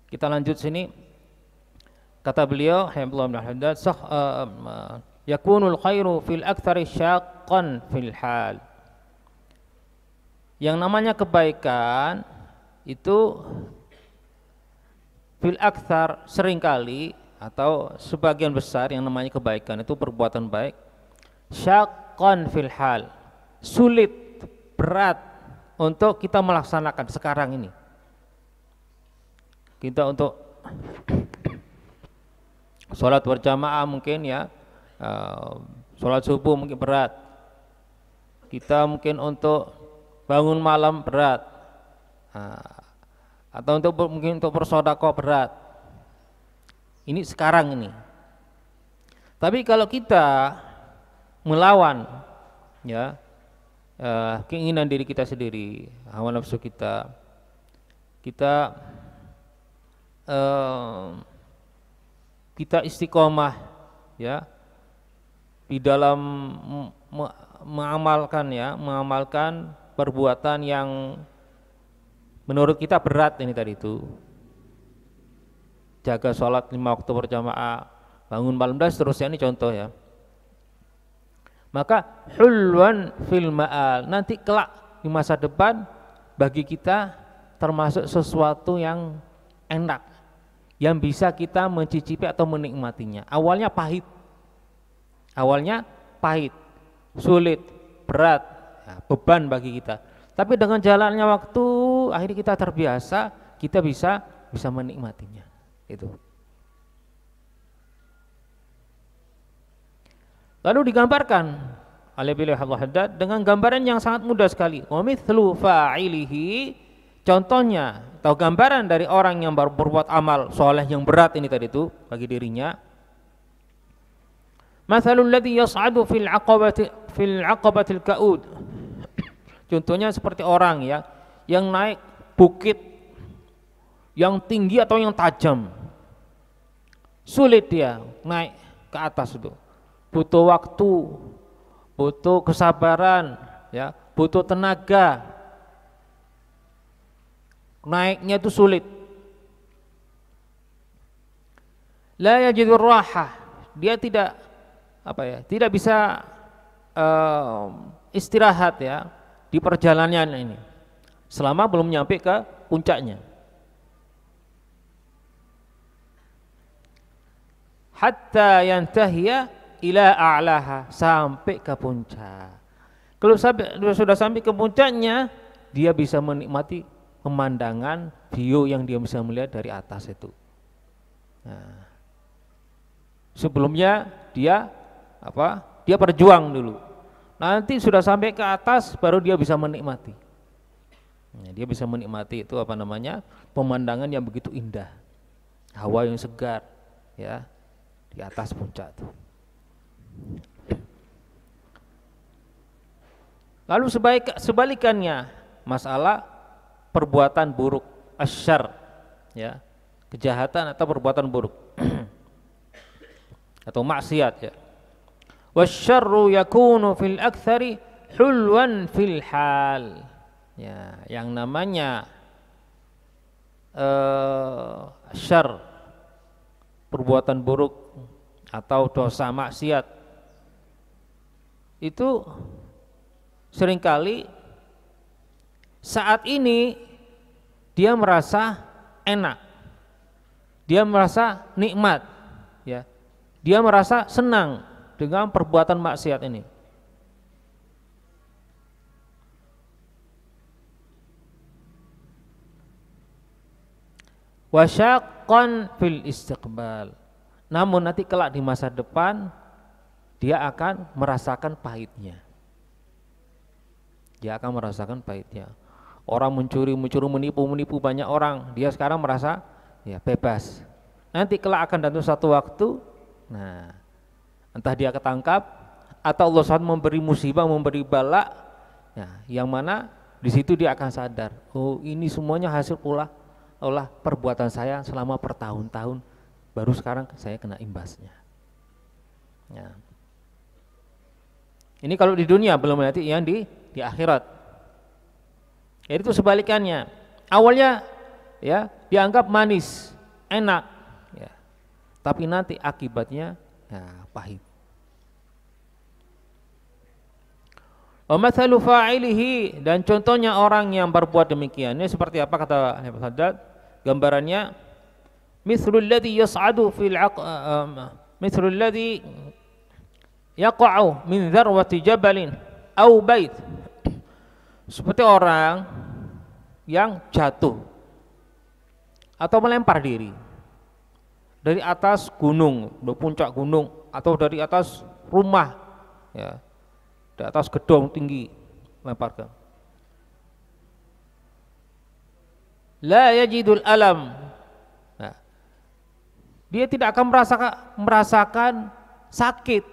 Kita lanjut sini. Kata beliau, yakunul khairu fil aktsari syaqqan fil hal. Yang namanya kebaikan itu fil aktsar seringkali atau sebagian besar yang namanya kebaikan itu perbuatan baik syaqqan fil hal, sulit, berat untuk kita melaksanakan sekarang ini. Kita untuk sholat berjamaah mungkin ya, sholat subuh mungkin berat. Kita mungkin untuk bangun malam berat, atau mungkin untuk bersedekah berat. Ini sekarang ini. Tapi kalau kita melawan ya keinginan diri kita sendiri, hawa nafsu kita istiqomah ya di dalam mengamalkan perbuatan yang menurut kita berat ini tadi itu, jaga sholat 5 waktu berjamaah, bangun malam dan seterusnya, ini contoh ya. Maka hulwan fil ma'al, nanti kelak di masa depan bagi kita termasuk sesuatu yang enak, yang bisa kita mencicipi atau menikmatinya. Awalnya pahit, sulit, berat, beban bagi kita. Tapi dengan jalannya waktu, akhirnya kita terbiasa, kita bisa menikmatinya. Itu. Lalu digambarkan oleh beliau Haddad dengan gambaran yang sangat mudah sekali. Wa mithlu fa'ilihi, contohnya atau gambaran dari orang yang baru berbuat amal soleh yang berat ini tadi itu bagi dirinya. Mathalul ladzi yas'adu fil aqabatil ka'ud. Contohnya seperti orang ya yang naik bukit yang tinggi atau yang tajam. Sulit dia naik ke atas itu. Butuh waktu, butuh kesabaran, ya, butuh tenaga. Naiknya itu sulit. La yajidur rahah, dia tidak tidak bisa istirahat ya di perjalanan ini selama belum nyampe ke puncaknya. Hatta yantahiya ila a'laha, sampai ke puncak. Kalau sudah sampai ke puncaknya, dia bisa menikmati pemandangan view yang dia bisa melihat dari atas itu. Nah, sebelumnya dia berjuang dulu. Nanti sudah sampai ke atas baru dia bisa menikmati. Nah, dia bisa menikmati itu pemandangan yang begitu indah, hawa yang segar, ya, di atas puncak itu. Lalu sebalikannya masalah perbuatan buruk, asyar, ya, kejahatan atau perbuatan buruk atau maksiat ya. Wasyarru yakunu fil aktsari hulwan fil hal. Ya, yang namanya syarr, perbuatan buruk atau dosa maksiat itu seringkali saat ini dia merasa enak, dia merasa nikmat, ya, dia merasa senang dengan perbuatan maksiat ini. Wasyaqqan fil istiqbal, namun nanti kelak di masa depan dia akan merasakan pahitnya. Dia akan merasakan pahitnya. Orang mencuri, menipu banyak orang, dia sekarang merasa ya bebas. Nanti kelak akan datang satu waktu, nah, entah dia ketangkap atau Allah SWT memberi musibah, memberi bala, ya, yang mana di situ dia akan sadar, oh ini semuanya hasil pula olah perbuatan saya selama bertahun-tahun, baru sekarang saya kena imbasnya. Ya. Ini kalau di dunia, belum nanti yang di akhirat. Jadi itu sebalikannya. Awalnya ya dianggap manis, enak, ya. Tapi nanti akibatnya ya, pahit. Wa mathalu fa'ilihi, dan contohnya orang yang berbuat demikian ini seperti apa kata Habib Haddad? Gambarannya mithlul ladzi yas'adu fil mithlul ladzi yaqa'u min dzarwati jabalin aw bait, seperti orang yang jatuh atau melempar diri dari atas gunung, dari puncak gunung, atau dari atas rumah, ya, di atas gedung tinggi, lemparkan. La yajidul alam, nah, dia tidak akan merasakan sakit.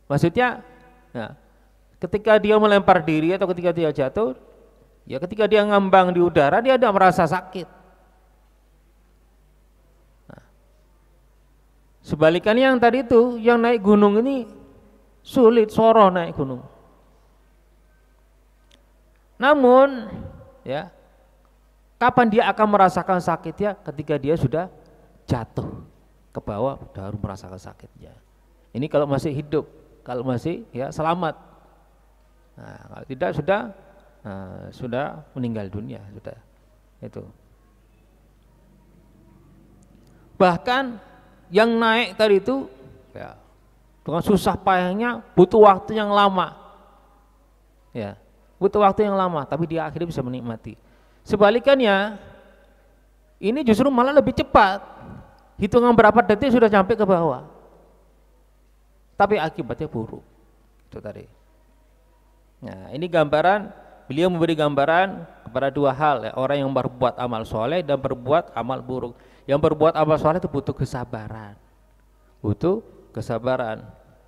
Maksudnya, nah, ketika dia melempar diri atau ketika dia jatuh, ya ketika dia ngambang di udara dia tidak merasa sakit. Sebalikannya yang tadi itu, yang naik gunung ini sulit, soroh naik gunung. Namun, ya, kapan dia akan merasakan sakitnya? Ketika dia sudah jatuh ke bawah, baru merasakan sakitnya. Ini kalau masih hidup, kalau masih ya selamat. Nah, kalau tidak sudah meninggal dunia, sudah itu. Bahkan yang naik tadi itu ya, dengan susah payahnya butuh waktu yang lama, ya, butuh waktu yang lama, tapi dia akhirnya bisa menikmati. Sebalikannya, ini justru malah lebih cepat, hitungan berapa detik sudah sampai ke bawah, tapi akibatnya buruk. Itu tadi. Nah, ini gambaran, beliau memberi gambaran kepada dua hal, ya, orang yang berbuat amal soleh dan berbuat amal buruk. Yang berbuat amal soleh itu butuh kesabaran,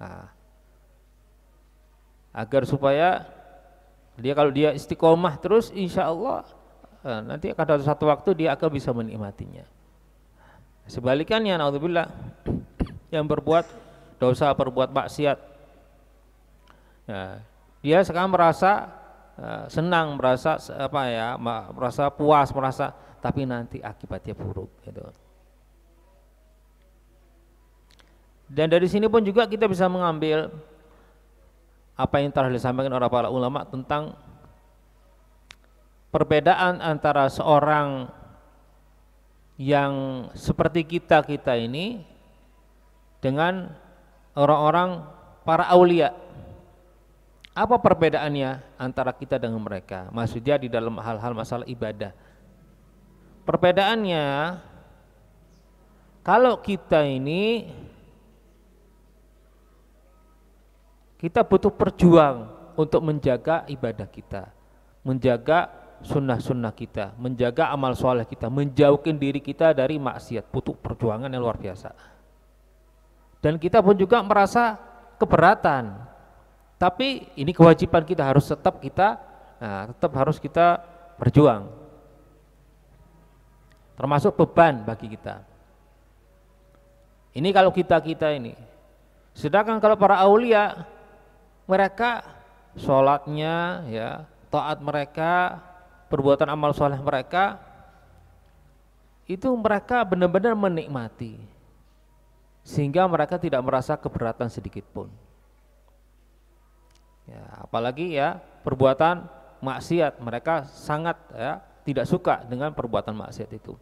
nah, agar supaya dia, kalau dia istiqomah terus, insya Allah nanti akan ada satu waktu dia akan bisa menikmatinya. Sebalikannya, naudzubillah, yang berbuat dosa, berbuat maksiat, ya, dia sekarang merasa senang, merasa merasa puas, tapi nanti akibatnya buruk, gitu. Dan dari sini pun juga kita bisa mengambil apa yang telah disampaikan oleh para ulama tentang perbedaan antara seorang yang seperti kita ini dengan orang-orang para aulia. Apa perbedaannya antara kita dengan mereka? Maksudnya di dalam hal-hal masalah ibadah. Perbedaannya, kalau kita ini, kita butuh perjuang untuk menjaga ibadah kita, menjaga sunnah-sunnah kita, menjaga amal soleh kita, menjauhkan diri kita dari maksiat, butuh perjuangan yang luar biasa. Dan kita pun juga merasa keberatan, tapi ini kewajiban kita, tetap harus kita berjuang. Termasuk beban bagi kita. Ini kalau kita ini. Sedangkan kalau para aulia, mereka sholatnya, ya, taat mereka, perbuatan amal soleh mereka, itu mereka benar-benar menikmati, sehingga mereka tidak merasa keberatan sedikit pun. Ya, apalagi ya perbuatan maksiat, mereka sangat ya tidak suka dengan perbuatan maksiat itu.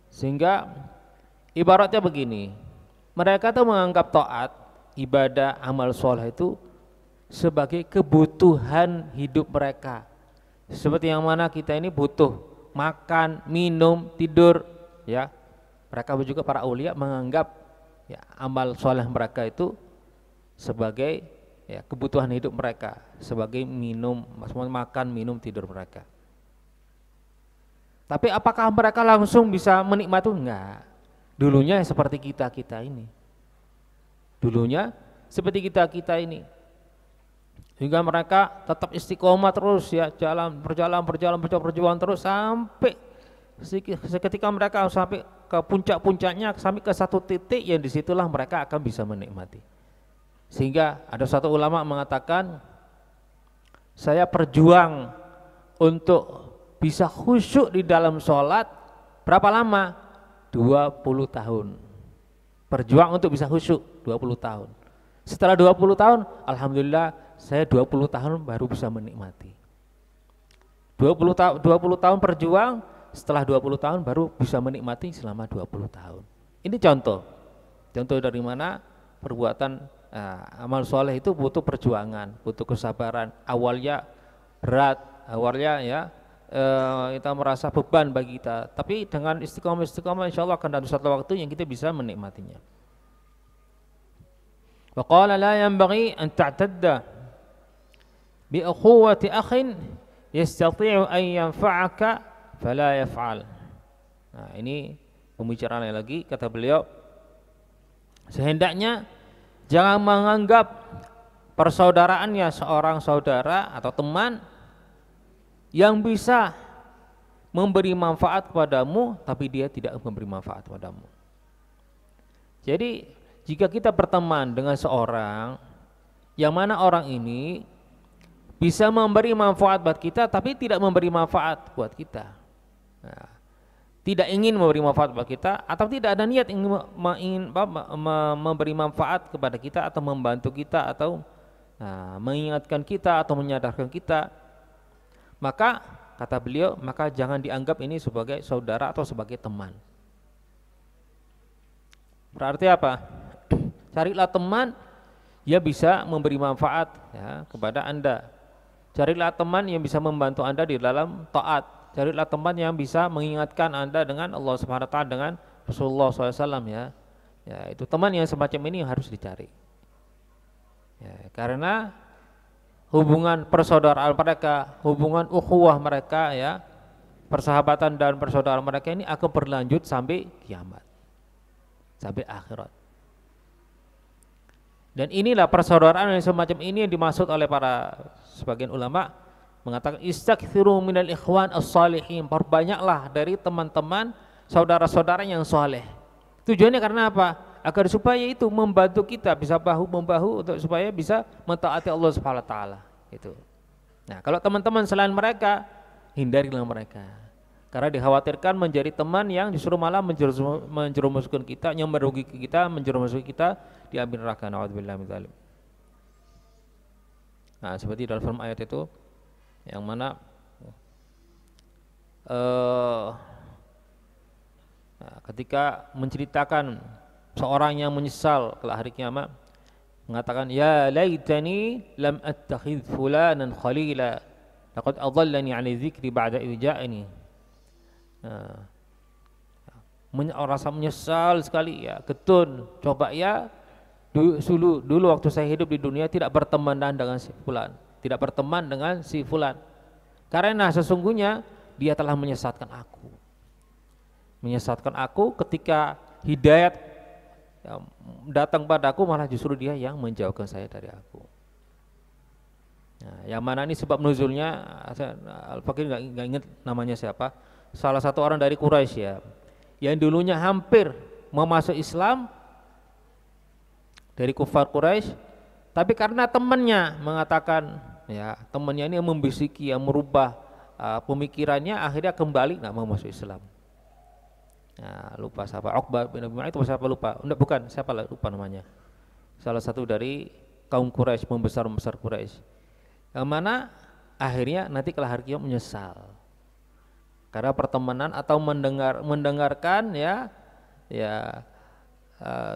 Sehingga ibaratnya begini, mereka tuh menganggap taat, ibadah, amal soleh itu sebagai kebutuhan hidup mereka. Seperti yang mana kita ini butuh makan, minum, tidur, ya. Mereka juga para aulia menganggap ya, amal soleh mereka itu sebagai ya, kebutuhan hidup mereka, sebagai minum, makan, minum, tidur mereka. Tapi apakah mereka langsung bisa menikmati? Enggak. Dulunya seperti kita ini. Dulunya seperti kita ini. Hingga mereka tetap istiqomah terus ya, berjuang terus sampai seketika mereka sampai ke puncak-puncaknya, sampai ke satu titik yang disitulah mereka akan bisa menikmati. Sehingga ada satu ulama mengatakan, saya berjuang untuk bisa khusyuk di dalam sholat berapa lama? 20 tahun. Berjuang untuk bisa khusyuk 20 tahun. Setelah 20 tahun, alhamdulillah saya 20 tahun baru bisa menikmati. 20 tahun berjuang, setelah 20 tahun baru bisa menikmati selama 20 tahun. Ini contoh. Contoh dari mana perbuatan amal soleh itu butuh perjuangan, butuh kesabaran. Awalnya berat, awalnya ya kita merasa beban bagi kita, tapi dengan istiqomah insya Allah akan ada suatu waktu yang kita bisa menikmatinya. Wa qala la yanbaghi an ta'tadda bi ukhuwati akhin yastati'u an yanfa'aka fala yaf'al. Nah, ini pembicaraan lagi, kata beliau, sehendaknya jangan menganggap persaudaraannya seorang saudara atau teman yang bisa memberi manfaat kepadamu tapi dia tidak memberi manfaat kepadamu. Jadi jika kita berteman dengan seorang yang mana orang ini bisa memberi manfaat buat kita tapi tidak memberi manfaat buat kita, tidak ingin memberi manfaat buat kita, atau tidak ada niat ingin memberi manfaat kepada kita atau membantu kita atau mengingatkan kita atau menyadarkan kita, maka kata beliau, maka jangan dianggap ini sebagai saudara atau sebagai teman. Berarti apa? Carilah teman yang bisa memberi manfaat ya, kepada Anda. Carilah teman yang bisa membantu Anda di dalam taat. Carilah teman yang bisa mengingatkan Anda dengan Allah Subhanahu wa taala, dengan Rasulullah SAW ya. Ya, itu teman yang semacam ini yang harus dicari. Ya, karena hubungan persaudaraan mereka, hubungan ukhuwah mereka ya, persahabatan dan persaudaraan mereka ini akan berlanjut sampai kiamat, sampai akhirat. Dan inilah persaudaraan yang semacam ini yang dimaksud oleh para sebagian ulama, mengatakan istaghfiru minal ikhwan as-salihin, perbanyaklah dari teman-teman saudara-saudara yang soleh. Tujuannya karena apa? Agar supaya itu membantu kita bisa bahu membahu untuk supaya bisa mentaati Allah Subhanahu wa taala itu. Nah, kalau teman-teman selain mereka, hindarilah mereka. Karena dikhawatirkan menjadi teman yang justru malah menjerumuskan kita, yang merugikan kita, menjerumuskan kita di api neraka. Nauzubillah min dzalik. Nah, seperti dalam firman ayat itu yang mana ketika menceritakan seorang yang menyesal kelak hari kiamat, mengatakan ya laitani lam attakhidh fulanan khalila laqad adallani 'ani dzikri ba'da idh ja'ani. Rasa menyesal sekali ya, ketun, coba ya dulu waktu saya hidup di dunia tidak berteman dengan si fulan, tidak berteman dengan si fulan, karena sesungguhnya dia telah menyesatkan aku ketika hidayat datang padaku, malah justru dia yang menjauhkan saya dari aku. Nah, yang mana ini sebab nuzulnya, Al-Fakir nggak ingat namanya siapa, salah satu orang dari Quraisy ya, yang dulunya hampir mau masuk Islam dari kufar Quraisy, tapi karena temannya mengatakan ya, temannya ini yang membisiki, yang merubah pemikirannya, akhirnya kembali nggak mau masuk Islam. Nah, lupa siapa, Uqbah bin Abi Mu'ayth itu siapa lupa, bukan siapa lupa namanya, salah satu dari kaum Quraisy, pembesar Quraisy, yang mana akhirnya nanti kelak hari kiamat menyesal karena pertemanan atau mendengarkan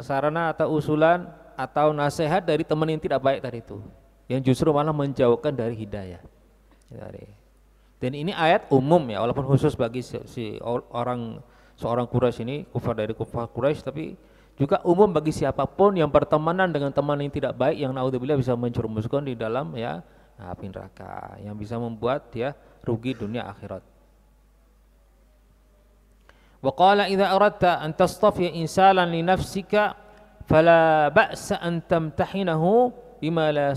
sarana atau usulan atau nasihat dari teman yang tidak baik tadi itu, yang justru malah menjauhkan dari hidayah. Dan ini ayat umum ya, walaupun khusus bagi seorang Quraisy ini, kufar Quraisy, tapi juga umum bagi siapapun yang bertemanan dengan teman yang tidak baik, yang naudzubillah bisa menjerumuskan di dalam ya api neraka, yang bisa membuat dia rugi dunia akhirat. Wa qala idza aradta an tastafiya insanan li nafsika fala ba'sa an tamtahinahu bima la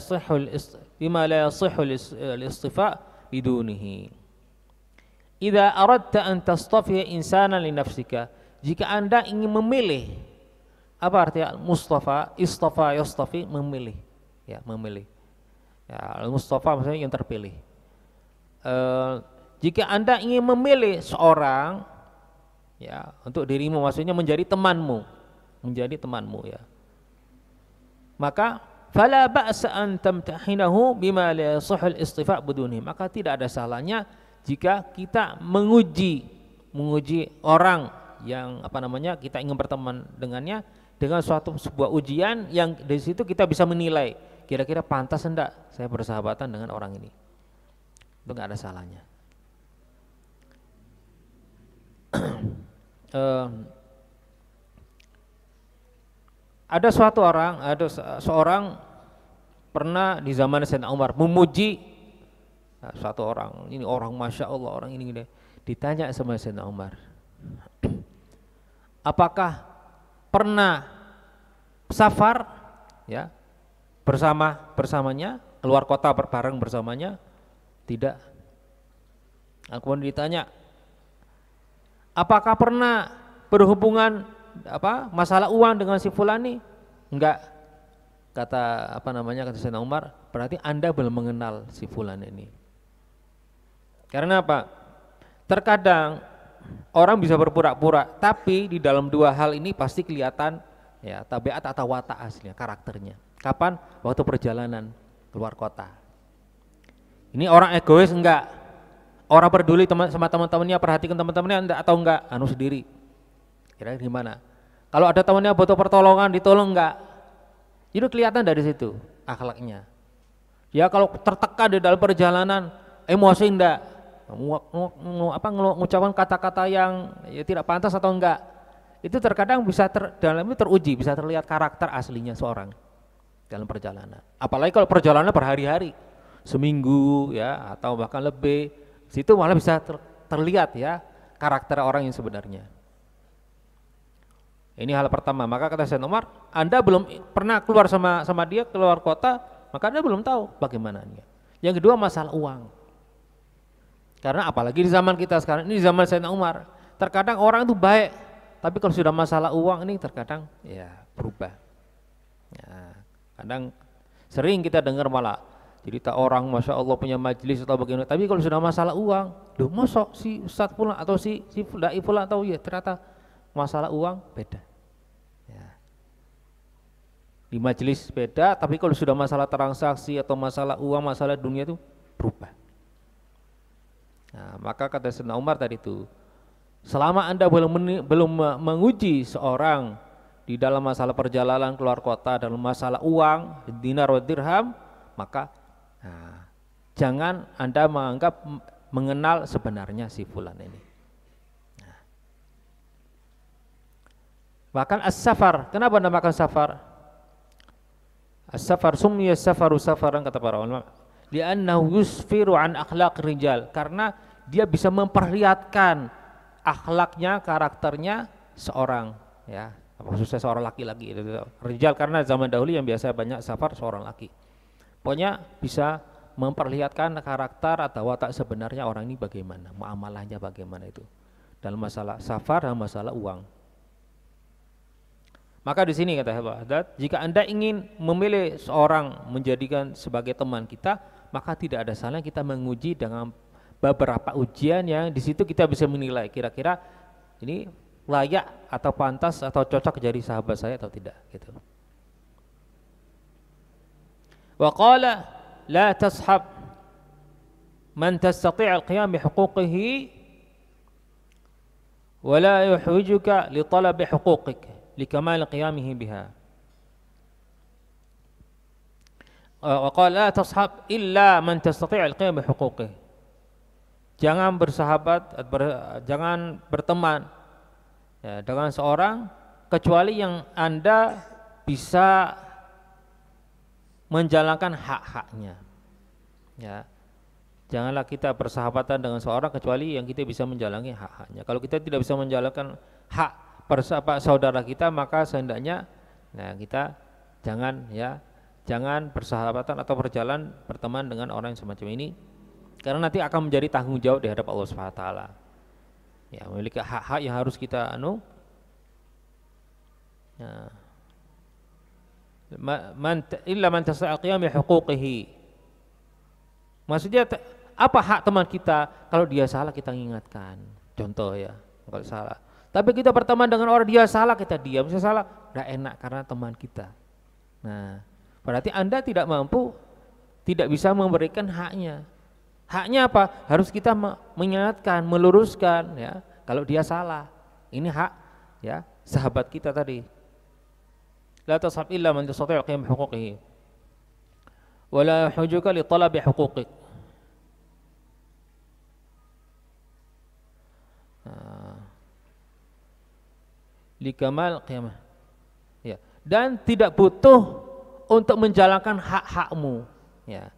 yasihhu al-istifa bidunihi. Idza aradta an tastafiya insanan li nafsika, jika Anda ingin memilih, apa artinya mustafa, istafa yastafi, memilih ya, memilih ya, al-mustafa maksudnya yang terpilih. jika Anda ingin memilih seorang ya untuk dirimu, maksudnya menjadi temanmu ya. Maka fala ba'sa an tamtahinahu bima la yasihul istifa' buduni. Maka tidak ada salahnya jika kita menguji orang yang kita ingin berteman dengannya dengan sebuah ujian yang dari situ kita bisa menilai kira-kira pantas enggak saya bersahabatan dengan orang ini. Itu enggak ada salahnya. Ada seorang pernah di zaman Sayyidina Umar memuji satu orang, ini orang Masya Allah, orang ini gini. Ditanya sama Sayyidina Umar, apakah pernah safar ya bersamanya, keluar kota bareng bersamanya? Tidak. Kemudian ditanya, apakah pernah berhubungan masalah uang dengan si fulani? Enggak. Kata kata Sayyidina Umar, berarti Anda belum mengenal si fulan ini. Karena apa? Terkadang orang bisa berpura-pura, tapi di dalam dua hal ini pasti kelihatan ya tabiat atau watak aslinya, karakternya. Kapan? Waktu perjalanan keluar kota. Ini orang egois enggak? Orang peduli sama teman-temannya, perhatikan teman-temannya atau enggak? Sendiri. Kira-kira gimana? Kalau ada temannya butuh pertolongan, ditolong enggak? Itu kelihatan dari situ akhlaknya. Ya kalau tertekan di dalam perjalanan, emosi enggak? Mengucapkan kata-kata yang ya, tidak pantas atau enggak? Itu terkadang bisa dalamnya teruji, bisa terlihat karakter aslinya seorang dalam perjalanan. Apalagi kalau perjalanan berhari-hari, seminggu ya atau bahkan lebih, situ malah bisa terlihat ya karakter orang yang sebenarnya. Ini hal pertama. Maka kata Sayyidina Umar, Anda belum pernah keluar sama dia keluar kota, maka Anda belum tahu bagaimana dia. Yang kedua masalah uang. Karena apalagi di zaman kita sekarang, ini zaman Sayyidina Umar, terkadang orang itu baik, tapi kalau sudah masalah uang ini terkadang ya berubah. Ya, kadang sering kita dengar malah cerita orang Masya Allah punya majelis atau bagaimana, tapi kalau sudah masalah uang, loh mosok si Ustadz pula atau si dai pula atau ya ternyata masalah uang beda. Ya. Di majelis beda, tapi kalau sudah masalah transaksi atau masalah uang, masalah dunia itu berubah. Nah, maka kata Sayyidina Umar tadi itu, selama Anda belum menguji seorang di dalam masalah perjalanan keluar kota, dalam masalah uang, dinar wa dirham, maka jangan Anda mengenal sebenarnya si fulan ini. Nah. Bahkan as-safar, kenapa namakan safar? As-safar summiya safaru safaran, kata para ulama, li'annahu yusfiru an akhlaq rijal, karena dia bisa memperlihatkan akhlaknya, karakternya seorang ya, khususnya seorang laki-laki itu rijal, karena zaman dahulu yang biasa banyak safar seorang laki. Pokoknya bisa memperlihatkan karakter atau watak sebenarnya orang ini bagaimana, muamalahnya bagaimana itu dalam masalah safar dan masalah uang. Maka di sini kata Haddad, jika Anda ingin memilih seorang menjadikan sebagai teman kita, maka tidak ada salahnya kita menguji dengan beberapa ujian yang di situ kita bisa menilai kira-kira ini layak atau pantas atau cocok jadi sahabat saya atau tidak gitu. Wa qala la tashab man tastati' al-qiyam bi huquqihi wa la yuhwijuka li talabi huquqik li kamal qiyamihi biha. Wa qala la tashab illa man tastati' al-qiyam bi huquqihi. Jangan bersahabat, jangan berteman ya, dengan seorang kecuali yang Anda bisa menjalankan hak-haknya. Ya, janganlah kita bersahabatan dengan seorang kecuali yang kita bisa menjalani hak-haknya. Kalau kita tidak bisa menjalankan hak saudara kita, maka sehendaknya kita jangan bersahabatan atau berteman dengan orang yang semacam ini. Karena nanti akan menjadi tanggung jawab di hadapan Allah Subhanahu wa taala. Ya, memiliki hak-hak yang harus kita illa man tasal qiyam bi huquqihi. Maksudnya Apa hak teman kita? Kalau dia salah kita ingatkan. Contoh ya, kalau salah. Tapi kita berteman dengan orang dia salah, kita diam. Bisa salah, enggak enak karena teman kita. Nah, berarti Anda tidak mampu, tidak bisa memberikan haknya. Haknya apa? Harus kita mengingatkan, meluruskan ya. Kalau dia salah, ini hak ya sahabat kita tadi. La tashab illa man yastati' qiyam huquqihi. Wa la hujuka li talabi huquqik. Li kamal qiyamah. Ya. Dan tidak butuh untuk menjalankan hak-hakmu. Ya.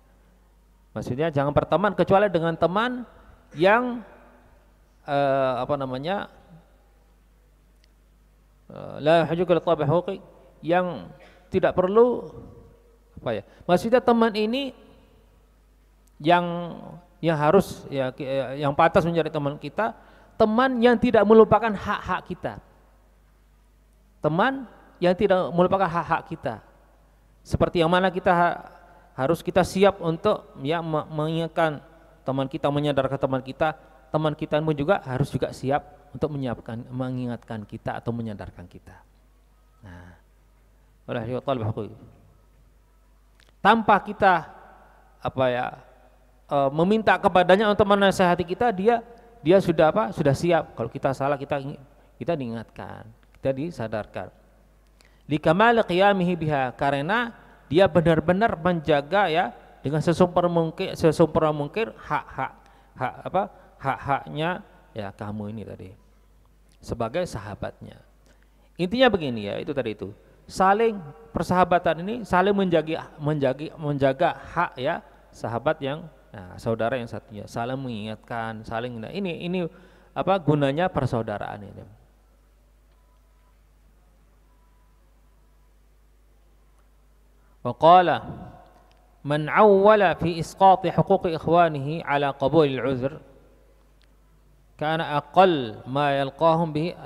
Maksudnya jangan berteman kecuali dengan teman yang la hujuka li talabi huquqik, yang tidak perlu apa ya? Maksudnya teman ini yang harus ya yang pantas menjadi teman kita, teman yang tidak melupakan hak-hak kita. Teman yang tidak melupakan hak-hak kita. Seperti yang mana kita harus kita siap untuk ya mengingatkan teman kita, menyadarkan teman kita pun juga harus juga siap untuk mengingatkan kita atau menyadarkan kita. Nah, oleh talib huquq. Tanpa kita meminta kepadanya untuk menasihati kita, dia sudah sudah siap. Kalau kita salah kita diingatkan, kita disadarkan. Li kamal qiyamihi biha, karena dia benar-benar menjaga ya dengan sesempurna mungkin hak-haknya ya kamu ini tadi sebagai sahabatnya. Intinya begini ya, itu tadi itu. Saling persahabatan ini saling menjaga hak ya sahabat yang saudara yang satunya, saling mengingatkan, ini gunanya persaudaraan ini. Wa qala man awwala fi isqati huquqi ikhwanihi ala qabul al-'udhr kana aqall ma yalqahum bihi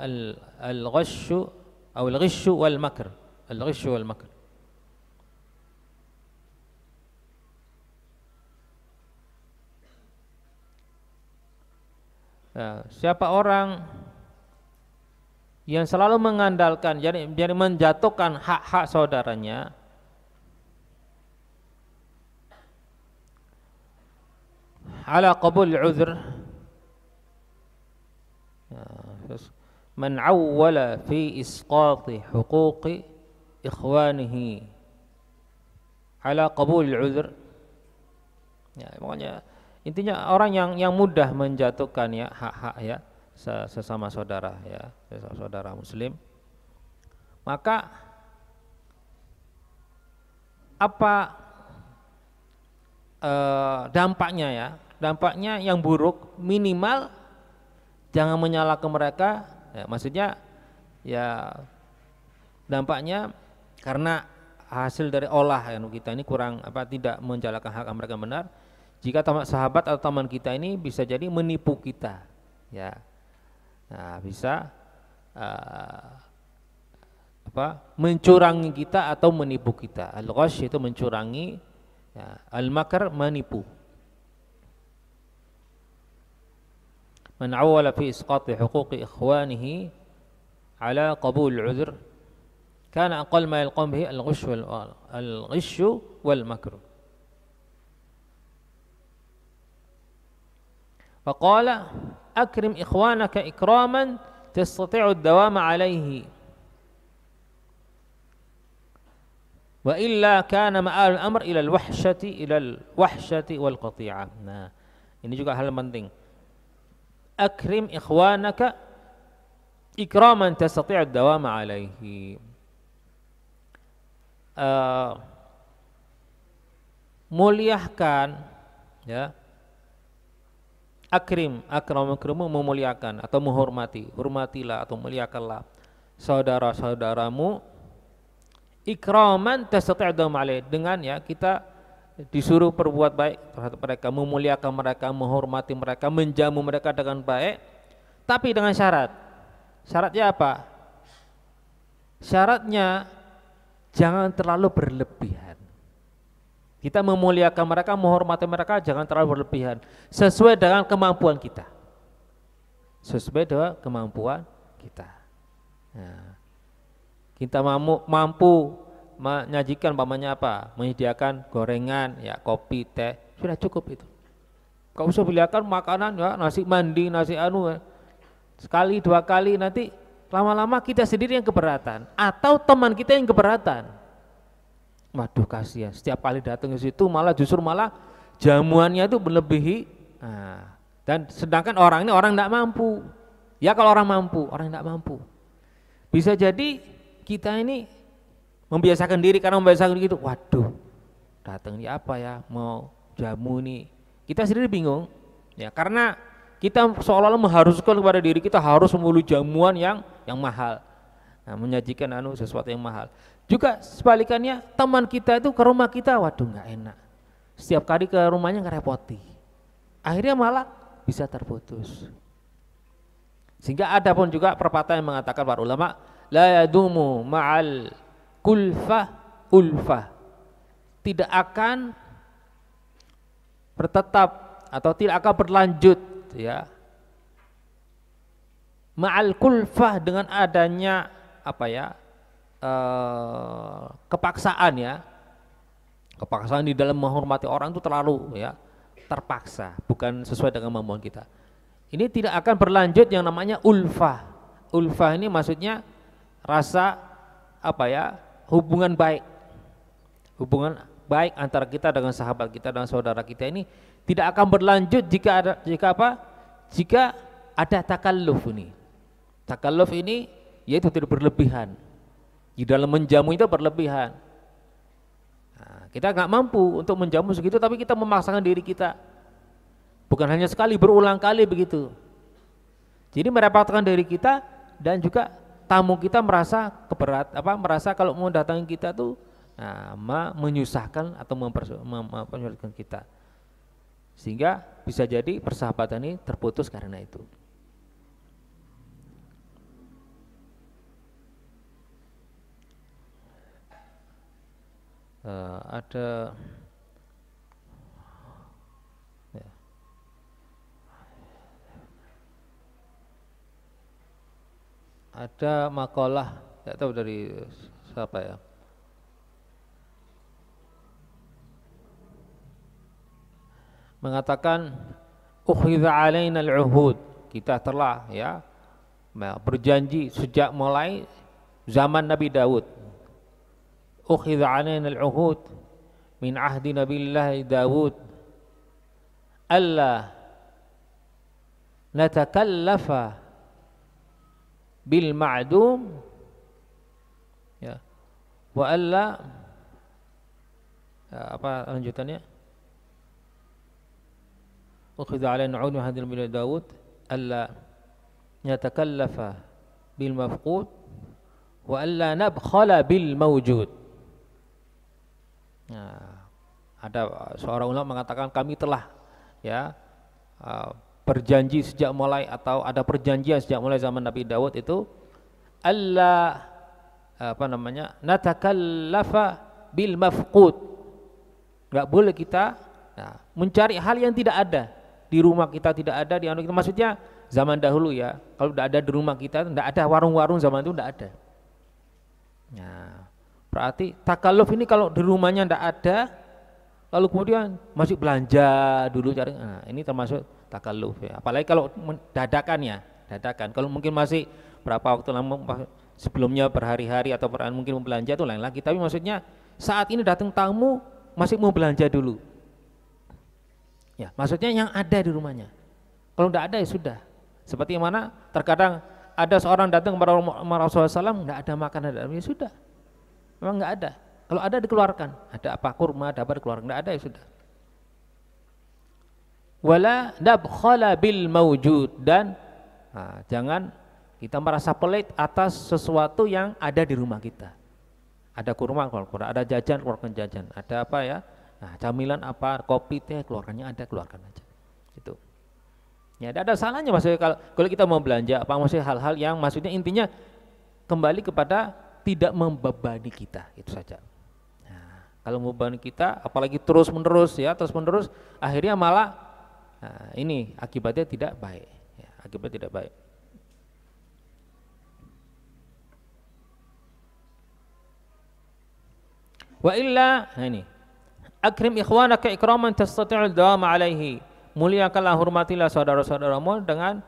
al-ghash aw al-ghish wal makr. Al-ghish wal makr. Siapa orang yang selalu mengandalkan jadi menjatuhkan hak-hak saudaranya, ala qabul al-'udhr, man awwala fi isqati huquqi ikhwanihi ala qabul al-'udhr. Ya, pokoknya intinya orang yang mudah menjatuhkan ya hak-hak ya sesama saudara ya, sesama saudara muslim, maka apa dampaknya ya? Dampaknya yang buruk minimal jangan menyalahkan mereka ya, maksudnya ya dampaknya karena hasil dari olah yang kita ini kurang tidak menjalankan hak mereka benar, jika sahabat atau teman kita ini bisa jadi menipu kita ya, nah bisa mencurangi kita atau menipu kita. Al-ghash itu mencurangi ya, al-makr menipu. Man awwala fi isqati huquqi ikhwanihi ala qabul al-'udhr kana aqall ma yalqam bihi al-ghish wal makr. Faqala akrim ikhwanaka ikraman tastati'u ad-dawama 'alayhi wa illa kana ma'al al-amr ila al-wahshati wal qati'ah. Nah, ini juga hal penting. Akrim ikhwanaka ikraman tastati'u ad-dawama 'alayhi. Muliakan ya. Akrimu memuliakan atau menghormati, hormatilah atau muliakanlah saudara-saudaramu ikraman tastati'u ad-dawama 'alayhi, dengan ya kita disuruh berbuat baik terhadap mereka, memuliakan mereka, menghormati mereka, menjamu mereka dengan baik, tapi dengan syarat. Syaratnya apa? Syaratnya jangan terlalu berlebihan. Kita memuliakan mereka, menghormati mereka, jangan terlalu berlebihan. Sesuai dengan kemampuan kita. Sesuai dengan kemampuan kita. Nah, kita mampu menyajikan pamannya apa? Menyediakan gorengan, ya kopi, teh, sudah cukup itu. Kau usah beliakan makanan, ya nasi mandi, nasi anu, ya. Sekali 2 kali, nanti lama-lama kita sendiri yang keberatan, atau teman kita yang keberatan. Waduh kasihan, setiap kali datang ke situ justru malah jamuannya itu melebihi. Nah, dan sedangkan orang ini orang tidak mampu. Ya kalau orang mampu, orang tidak mampu. Bisa jadi kita ini membiasakan diri, karena membiasakan diri gitu. Waduh, datang ini apa ya, mau jamu nih. Kita sendiri bingung, ya karena kita seolah-olah mengharuskan kepada diri kita harus memulih jamuan yang mahal. Nah, menyajikan sesuatu yang mahal. Juga sebalikannya, teman kita itu ke rumah kita, waduh nggak enak. Setiap kali ke rumahnya ngerepoti. Akhirnya malah bisa terputus. Sehingga ada pun juga perkataan yang mengatakan para ulama, la yadumu ma'al kulfah ulfah. Tidak akan bertetap atau tidak akan berlanjut, ya. Ma'al kulfah, dengan adanya apa ya? Kepaksaan, ya, kepaksaan di dalam menghormati orang itu terlalu, ya, terpaksa, bukan sesuai dengan kemampuan kita. Ini tidak akan berlanjut yang namanya ulfah. Ulfah ini maksudnya rasa apa ya, hubungan baik antara kita dengan sahabat kita dan saudara kita ini tidak akan berlanjut jika ada takalluf ini. Takalluf ini yaitu tidak berlebihan. Di dalam menjamu itu berlebihan. Nah, kita nggak mampu untuk menjamu segitu, tapi kita memaksakan diri kita. Bukan hanya sekali, berulang kali begitu. Jadi merepotkan diri kita, dan juga tamu kita merasa merasa kalau mau datangi kita tuh menyusahkan atau mempersulitan kita. Sehingga bisa jadi persahabatan ini terputus karena itu. Ada makalah, tidak tahu dari siapa ya, mengatakan ukhidha alaina al-uhud, kita telah, ya, berjanji sejak mulai zaman Nabi Daud. Ukhidha alaina al-uhud min ahdi Nabiillah Daud alla natakallafa bil ma'dum, ya, wa alla, apa lanjutannya, ukhidha alaina al-uhud min ahdi Nabiillah Daud alla natakallafa bil mafqud wa alla nabkhala bil mawjud. Nah, ada seorang ulama mengatakan kami telah, ya, berjanji sejak mulai, atau ada perjanjian sejak mulai zaman Nabi Daud itu, Allah natakallafa bil mafqud, nggak boleh kita mencari hal yang tidak ada di rumah kita, tidak ada di kita. Maksudnya zaman dahulu, ya, kalau tidak ada di rumah kita, tidak ada warung-warung zaman itu, tidak ada. Nah, berarti takalluf ini kalau di rumahnya tidak ada, lalu kemudian masih belanja dulu cari, ini termasuk takalluf, ya. Apalagi kalau dadakan. Kalau mungkin masih berapa waktu lama sebelumnya, berhari-hari atau mungkin belanja itu lain lagi. Tapi maksudnya saat ini datang tamu masih mau belanja dulu, ya, maksudnya yang ada di rumahnya. Kalau tidak ada ya sudah. Seperti yang mana terkadang ada seorang datang kepada Rasulullah SAW, tidak ada makanan, ya sudah. Memang nggak ada. Kalau ada dikeluarkan. Ada apa, kurma, ada apa, dikeluarkan. Nggak ada ya sudah. Wala nabkhala bil mawjud, dan jangan kita merasa pelit atas sesuatu yang ada di rumah kita. Ada kurma, keluarkan. Ada jajan, keluarkan jajan. Ada apa, ya? Camilan apa, kopi, teh, keluarkannya ada, keluarkan aja. Itu. Ya, tidak ada salahnya maksudnya kalau kita mau belanja apa, maksudnya hal-hal yang maksudnya intinya kembali kepada tidak membebani kita, itu saja. Nah, kalau membebani kita, apalagi terus menerus ya, terus menerus, akhirnya malah ini akibatnya tidak baik. Ya, akibatnya tidak baik. Wa illa, nah ini, akrim ikhwanaka ikraman tastati'ul dawam alaihi. Muliakanlah, hormatilah saudara-saudaramu dengan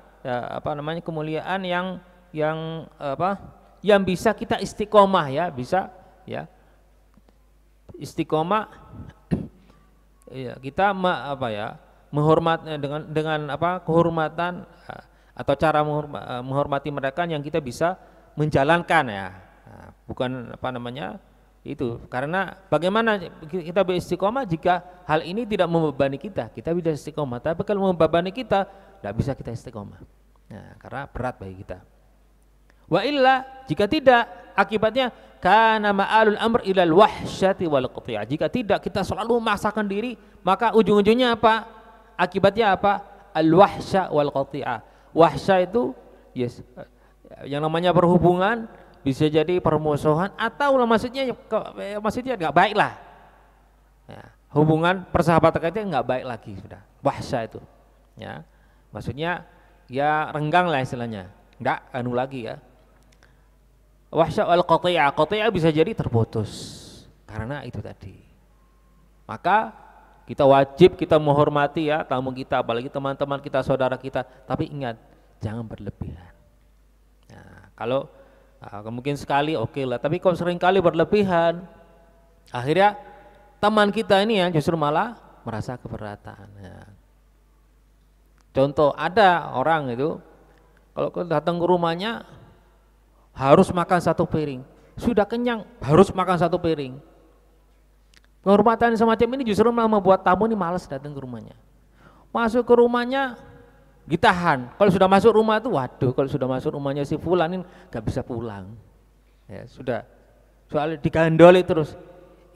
kemuliaan yang bisa kita istiqomah ya, bisa ya. Istiqomah ya, kita menghormat dengan kehormatan atau cara menghormati mereka yang kita bisa menjalankan ya. Bukan itu, karena bagaimana kita beristiqomah jika hal ini tidak membebani kita bisa istiqomah, tapi kalau membebani kita tidak bisa kita istiqomah, karena berat bagi kita. Wa illa, jika tidak, akibatnya kana ma'alul amr ilal wahsyati wal qati'ah. Jika tidak, kita selalu memaksakan diri, maka ujung-ujungnya apa? Akibatnya apa? Al wahsya wal qati'ah. Wahsya itu yang namanya perhubungan, bisa jadi permusuhan, atau maksudnya nggak baik lah ya, hubungan persahabatan kita nggak baik lagi sudah, wahsya itu ya, maksudnya ya renggang lah istilahnya, nggak lagi ya. Wahsya wal qati'ah, qati'ah bisa jadi terputus karena itu tadi. Maka kita wajib kita menghormati ya tamu kita, apalagi teman-teman kita, saudara kita, tapi ingat jangan berlebihan. Nah, kalau mungkin sekali oke lah, tapi kalau sering kali berlebihan, akhirnya teman kita ini ya justru malah merasa keberatan ya. Contoh, ada orang itu kalau datang ke rumahnya harus makan satu piring, sudah kenyang harus makan satu piring. Kehormatan semacam ini justru malah membuat tamu ini malas datang ke rumahnya. Masuk ke rumahnya ditahan, kalau sudah masuk rumah itu waduh, kalau sudah masuk rumahnya si fulan ini gak bisa pulang ya, sudah soalnya digandoli terus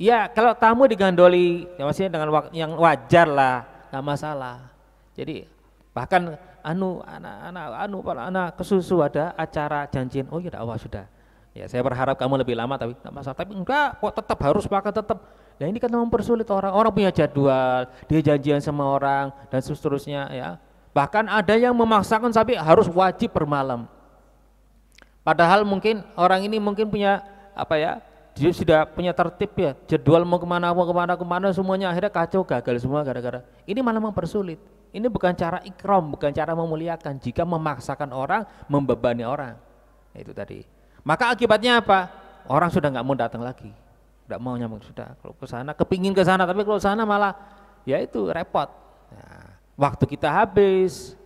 ya. Kalau tamu digandoli ya maksudnya dengan yang wajar lah, gak masalah. Jadi bahkan anak kesusu ada acara janjian, oh ya dakwah sudah ya, saya berharap kamu lebih lama, tapi gak masalah, tapi enggak kok tetap harus makan tetap. Nah ini kan mempersulit orang punya jadwal, dia janjian sama orang dan seterusnya ya. Bahkan ada yang memaksakan sampai harus wajib bermalam. Padahal mungkin orang ini mungkin punya dia sudah punya tertib ya, jadwal mau kemana semuanya, akhirnya kacau, gagal semua gara-gara ini, malah mempersulit. Ini bukan cara ikram, bukan cara memuliakan jika memaksakan orang, membebani orang. Itu tadi. Maka akibatnya apa? Orang sudah nggak mau datang lagi, nggak mau nyambung, sudah kalau ke sana kepingin ke sana, tapi kalau sana malah ya itu repot. Nah, waktu kita habis,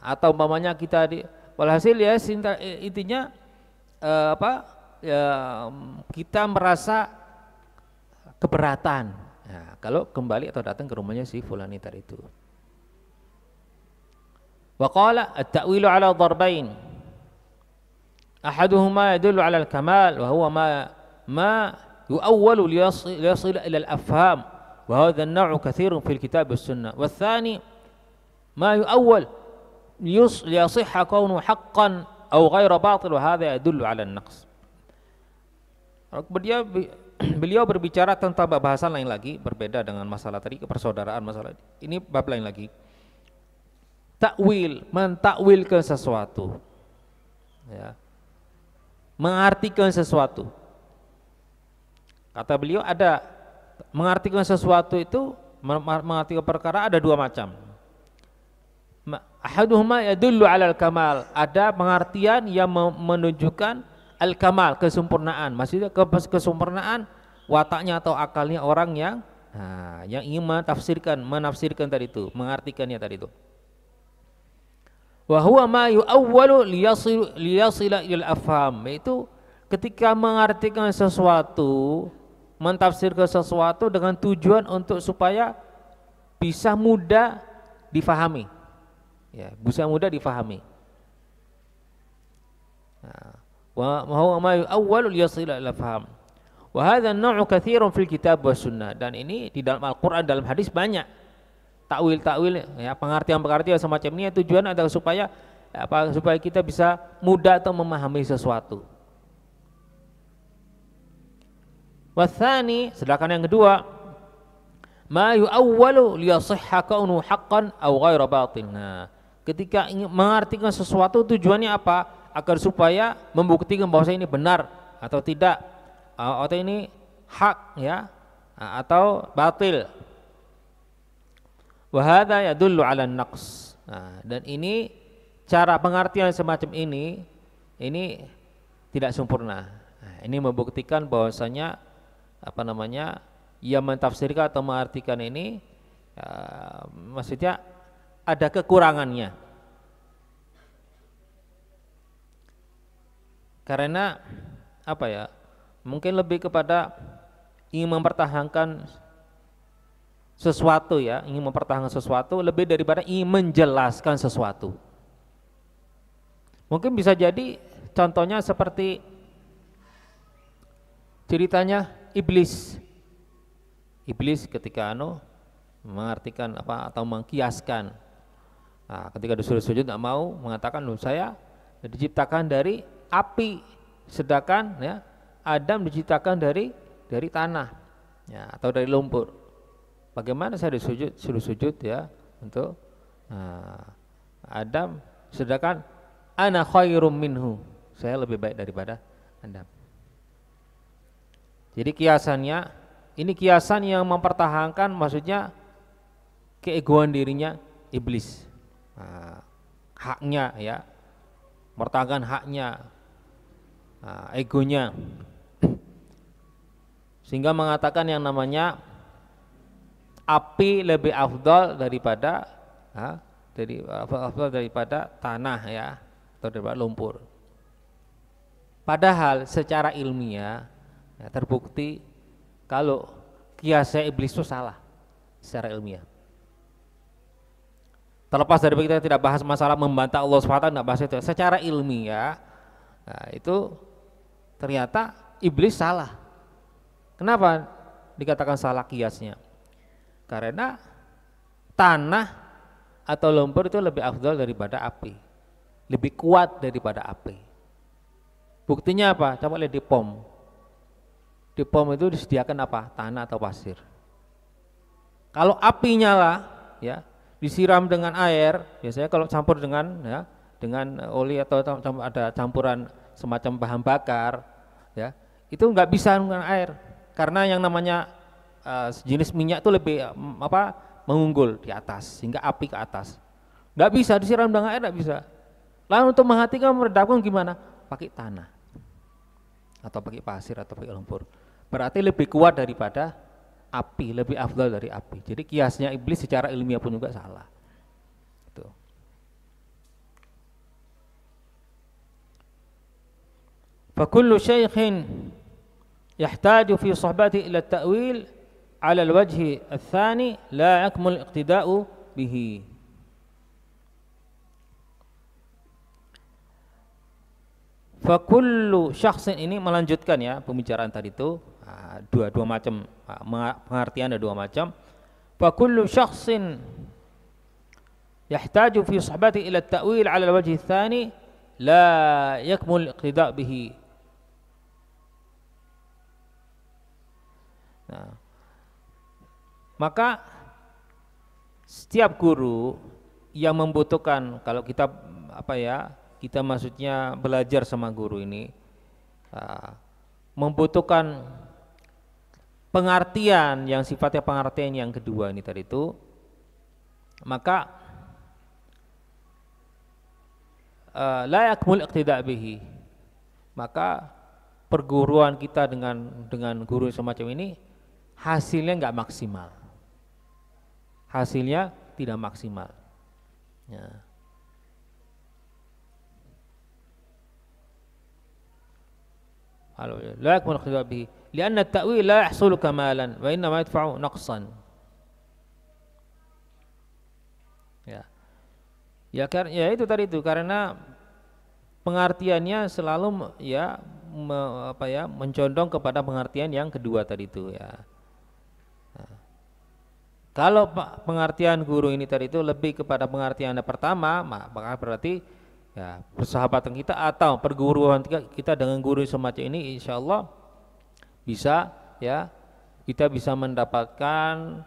atau umpamanya kita walhasil ya intinya kita merasa keberatan kalau kembali atau datang ke rumahnya si fulani tadi itu. Wa qala at-ta'wilu ala darbain, ahaduhuma yadullu ala al-kamal wa huwa ma yu'awwalu liyasil ila al-afham wa hadha an-naw'u kathirun fil kitab was-sunnah, wa ath-thani ma yu'awwal liyasihha kaunu haqqan aw ghayra batil wa hadha yadullu ala an-naqs. Beliau berbicara tentang bahasan lain lagi, berbeda dengan masalah tadi, kepersaudaraan masalah ini bab lain lagi. Takwil, mentakwilkan sesuatu ya, mengartikan sesuatu. Kata beliau ada mengartikan sesuatu itu, mengartikan perkara ada dua macam. Ahaduhuma yadullu alal kamal, ada pengertian yang menunjukkan al-kamal, kesempurnaan, maksudnya kesempurnaan wataknya atau akalnya orang yang ingin menafsirkan tadi itu, mengartikannya tadi itu. Wa huwa ma yu'awwalu liyasila ilal afham, itu ketika mengartikan sesuatu, mentafsirkan sesuatu dengan tujuan untuk supaya bisa mudah difahami. Ya, bisa mudah difahami. Wa huwa ma yu'awwalu liyasila ilal afham. Wa hadha an-naw'u katsirun fil kitab was sunnah, dan ini di dalam Al-Qur'an, dalam hadis banyak takwil ya, pengertian semacam ini, tujuan adalah supaya supaya kita bisa mudah atau memahami sesuatu. Watsani, sedangkan yang kedua, ma yu'awwalu liyasihha kaunu haqqan aw ghaira batil. Nah, ketika ingin mengartikan sesuatu tujuannya apa? Agar supaya membuktikan bahwa ini benar atau tidak, atau ini hak ya, atau batil. Wa hadza yadullu 'ala an-naqs. Nah, dan ini cara pengertian semacam ini tidak sempurna. Nah, ini membuktikan bahwasanya ia mentafsirkan atau mengartikan ini maksudnya ada kekurangannya. Karena mungkin lebih kepada ingin mempertahankan sesuatu ya, ingin mempertahankan sesuatu lebih daripada ingin menjelaskan sesuatu. Mungkin bisa jadi contohnya seperti ceritanya iblis. Iblis ketika mengartikan atau mengkiaskan, ketika disuruh sujud tidak mau, mengatakan saya diciptakan dari api, sedangkan ya Adam diciptakan dari tanah ya, atau dari lumpur. Bagaimana saya suruh sujud ya untuk Adam, sedangkan ana khairum minhu, saya lebih baik daripada Adam. Jadi kiasannya ini kiasan yang mempertahankan maksudnya keegoan dirinya iblis, haknya ya, mempertahankan haknya, egonya, sehingga mengatakan yang namanya api lebih afdal daripada tanah ya, atau daripada lumpur. Padahal secara ilmiah ya, terbukti kalau kiasnya iblis itu salah secara ilmiah. Terlepas dari kita tidak bahas masalah membantah Allah SWT, tidak bahas itu. Secara ilmiah, itu ternyata iblis salah. Kenapa dikatakan salah kiasnya? Karena tanah atau lumpur itu lebih afdal daripada api, lebih kuat daripada api. Buktinya apa? Coba lihat di POM. Di POM itu disediakan apa? Tanah atau pasir. Kalau api nyala, ya, disiram dengan air, biasanya kalau campur dengan oli atau ada campuran semacam bahan bakar, ya, itu nggak bisa dengan air, karena yang namanya jenis minyak itu lebih mengunggul di atas, sehingga api ke atas. Nggak bisa disiram dengan air, nggak bisa. Lalu untuk menghatikan meredapkan gimana? Pakai tanah, atau pakai pasir, atau pakai lumpur. Berarti lebih kuat daripada api, lebih afdal dari api. Jadi kiasnya iblis secara ilmiah pun juga salah. Tuh. Fakullu syaikhin yahtaju fi sohbati ila ta'wil ala al-wajhi al-thani la yakmul iqtida'u bihi. Fakullu syakhsin, ini melanjutkan ya pembicaraan tadi itu. Dua macam pengertian, ada dua macam. Fakullu syakhsin yahtaju fi sohbati ila ta'wil ala al-wajhi al-thani la yakmul iqtida' bihi. Nah, maka setiap guru yang membutuhkan, kalau kita kita maksudnya belajar sama guru ini, membutuhkan pengertian yang sifatnya pengertian yang kedua ini tadi itu, maka la yakmul iqtida' bihi, maka perguruan kita dengan guru semacam ini hasilnya enggak maksimal, hasilnya tidak maksimal ya. La yakmul iqtida' bihi lianna at-ta'wil la yahsulu kamalan wa innama yadfa'u naqsan. Ya itu tadi itu, karena pengertiannya selalu mencondong kepada pengertian yang kedua tadi itu ya. Nah, kalau pengertian guru ini tadi itu lebih kepada pengertian yang pertama, maka berarti ya persahabatan kita atau perguruan kita dengan guru semacam ini insyaallah bisa ya kita bisa mendapatkan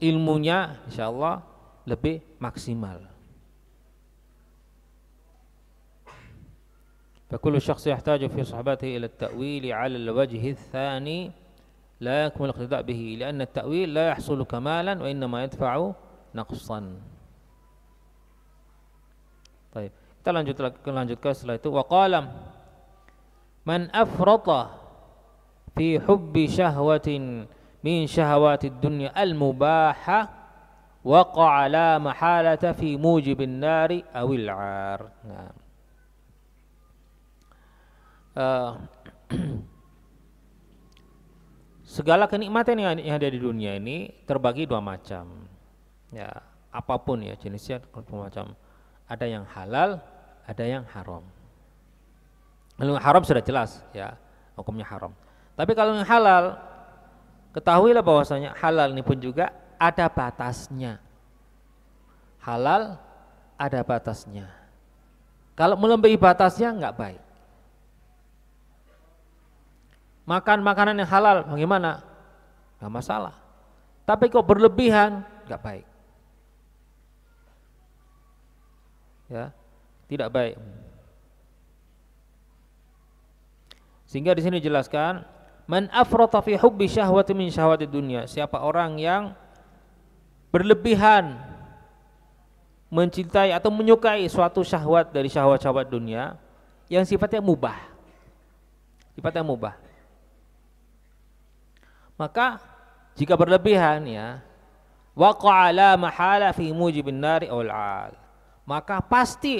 ilmunya insyaallah lebih maksimal. فكل شخص يحتاج في صحبته إلى التأويل على الوجه الثاني لا يكمل الاقتداء به لأن التأويل لا يحصل كمالا وإنما يدفع نقصا. طيب, kita lanjutkan setelah itu. وقال من أفرط في حب شهوة من شهوات الدنيا المباحة وقع لا محالة في موجب النار أو العار. Nah. Segala kenikmatan yang ada di dunia ini terbagi dua macam. Ya, apapun ya jenisnya dua macam. Ada yang halal, ada yang haram. Kalau yang haram sudah jelas ya, hukumnya haram. Tapi kalau yang halal, ketahuilah bahwasanya halal ini pun juga ada batasnya. Halal ada batasnya. Kalau melebihi batasnya enggak baik. Makan makanan yang halal bagaimana? Enggak masalah. Tapi kok berlebihan enggak baik. Ya, tidak baik. Sehingga di sini dijelaskan, man afrata fi hubbi syahwati min syahwati dunya, siapa orang yang berlebihan mencintai atau menyukai suatu syahwat dari syahwat-syahwat dunia yang sifatnya mubah. Sifatnya mubah. Maka jika berlebihan ya, waqa'a la mahala fi mujibin nari awal al. Maka pasti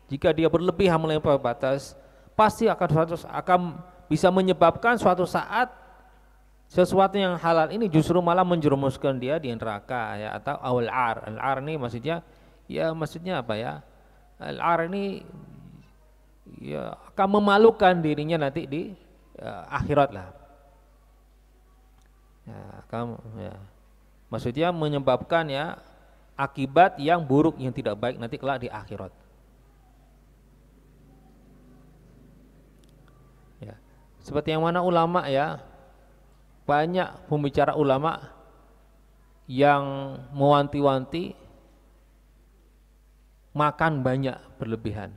jika dia berlebihan melampaui batas, pasti akan bisa menyebabkan suatu saat sesuatu yang halal ini justru malah menjerumuskan dia di neraka ya, atau awal ar. Al ar ini maksudnya apa ya? Al ar ini ya akan memalukan dirinya nanti di akhirat lah. Ya, maksudnya menyebabkan ya akibat yang buruk yang tidak baik nanti kelak di akhirat. Ya, seperti yang mana ulama ya, banyak pembicara ulama yang mewanti-wanti makan banyak berlebihan.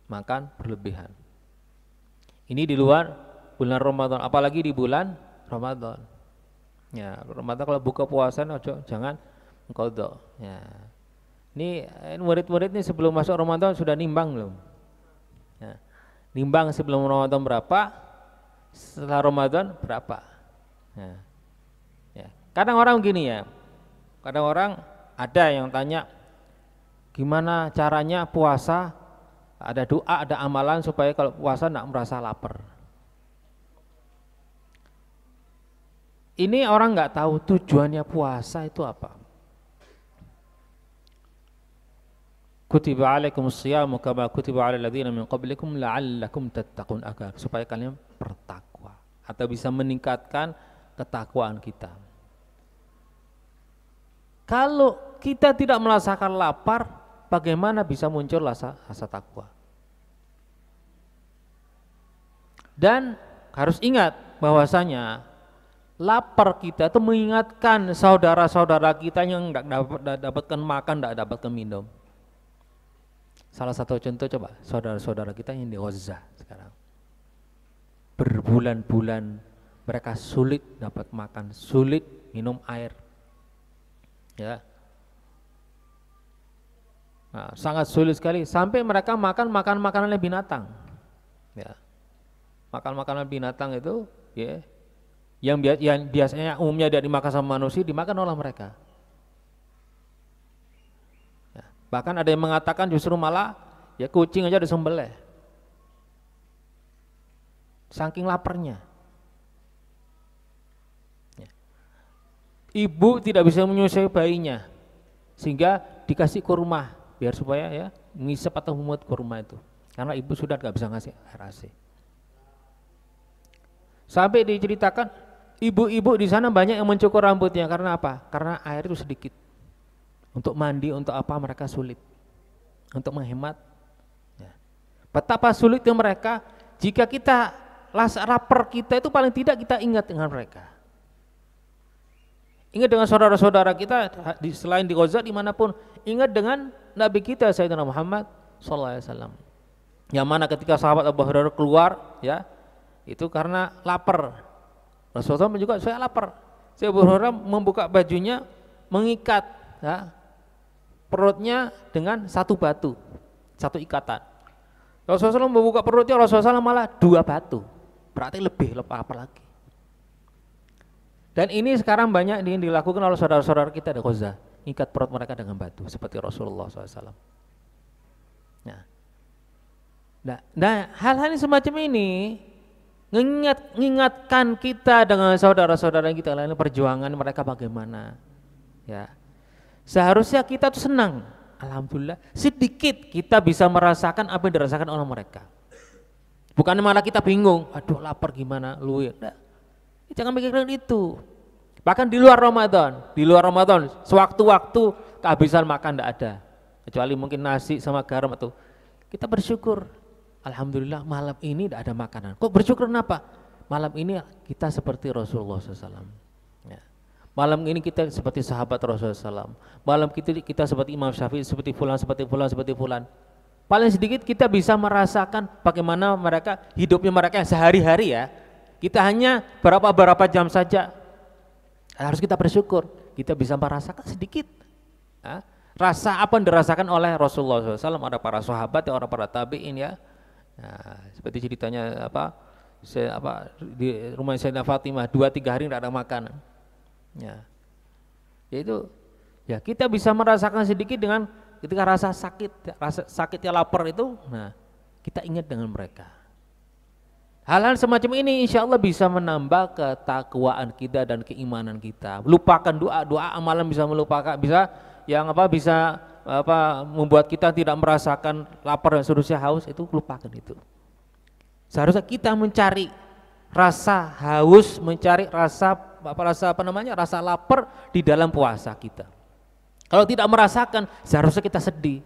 Makan berlebihan. Ini di luar bulan Ramadan, apalagi di bulan Ramadan. Ya, Ramadan kalau buka puasa jangan qadha. Ya. Ini murid-murid ini sebelum masuk Ramadan sudah nimbang belum? Ya. Nimbang sebelum Ramadan berapa? Setelah Ramadan berapa? Ya. Ya. Kadang orang gini ya. Kadang orang ada yang tanya gimana caranya puasa? Ada doa, ada amalan supaya kalau puasa enggak merasa lapar. Ini orang nggak tahu tujuannya puasa itu apa. Kutiba alaikumus syiyamu kama kutiba alal ladzina min qablikum la'allakum tattaqun, agar supaya kalian bertakwa atau bisa meningkatkan ketakwaan kita. Kalau kita tidak merasakan lapar, bagaimana bisa muncul rasa takwa? Dan harus ingat bahwasanya lapar kita itu mengingatkan saudara-saudara kita yang tidak dapatkan makan, tidak dapatkan minum. Salah satu contoh coba, saudara-saudara kita yang di Gaza sekarang. Berbulan-bulan mereka sulit dapat makan, sulit minum air. Ya. Nah, sangat sulit sekali sampai mereka makan makanan binatang. Ya. Makan makanan binatang itu ya, yang biasanya umumnya tidak dimakan sama manusia dimakan oleh mereka. Ya, bahkan ada yang mengatakan justru malah ya kucing aja disembelih. Saking laparnya. Ya. Ibu tidak bisa menyusui bayinya sehingga dikasih kurma biar supaya ya ngisep atau memut kurma itu. Karena ibu sudah tidak bisa ngasih air AC. Sampai diceritakan ibu-ibu di sana banyak yang mencukur rambutnya karena apa? Karena air itu sedikit. Untuk mandi, untuk apa mereka sulit. Untuk menghemat. Ya. Betapa sulitnya mereka jika kita rasa lapar kita itu paling tidak kita ingat dengan mereka. Ingat dengan saudara-saudara kita selain di Gaza dimanapun, ingat dengan Nabi kita Sayyidina Muhammad SAW. Yang mana ketika sahabat Abu Hurairah keluar, ya, itu karena lapar. Rasulullah juga saya lapar. Saya Abu Hurairah membuka bajunya, mengikat, ya, perutnya dengan satu batu, satu ikatan. Rasulullah SAW membuka perutnya, Rasulullah SAW malah 2 batu, berarti lebih lapar lagi. Dan ini sekarang banyak dilakukan oleh saudara-saudara kita di Gaza, ikat perut mereka dengan batu seperti Rasulullah SAW. Nah, hal-hal semacam ini mengingatkan kita dengan saudara-saudara kita lain perjuangan mereka bagaimana. Ya, seharusnya kita tuh senang, alhamdulillah sedikit kita bisa merasakan apa yang dirasakan oleh mereka. Bukan malah kita bingung, aduh lapar gimana lu ya. Jangan mikirin itu. Bahkan di luar Ramadan, sewaktu-waktu kehabisan makan tidak ada, kecuali mungkin nasi sama garam atau kita bersyukur. Alhamdulillah malam ini tidak ada makanan. Kok bersyukur kenapa? Malam ini kita seperti Rasulullah SAW. Ya. Malam ini kita seperti sahabat Rasulullah SAW. Malam kita seperti Imam Syafi'i, seperti fulan. Paling sedikit kita bisa merasakan bagaimana mereka hidupnya mereka sehari-hari ya. Kita hanya berapa jam saja. Harus kita bersyukur. Kita bisa merasakan sedikit. Ya. Rasa apa yang dirasakan oleh Rasulullah SAW, ada para sahabat, orang para tabi'in ya. Nah, seperti ceritanya di rumah Sayyidah Fatimah 2-3 hari tidak ada makanan. Ya. Yaitu ya kita bisa merasakan sedikit dengan ketika rasa sakitnya lapar itu, nah kita ingat dengan mereka. Hal-hal semacam ini insya Allah bisa menambah ketakwaan kita dan keimanan kita. Lupakan doa amalan bisa melupakan, bisa membuat kita tidak merasakan lapar dan seterusnya haus, itu lupakan itu. Seharusnya kita mencari rasa haus, mencari rasa lapar di dalam puasa kita. Kalau tidak merasakan, seharusnya kita sedih.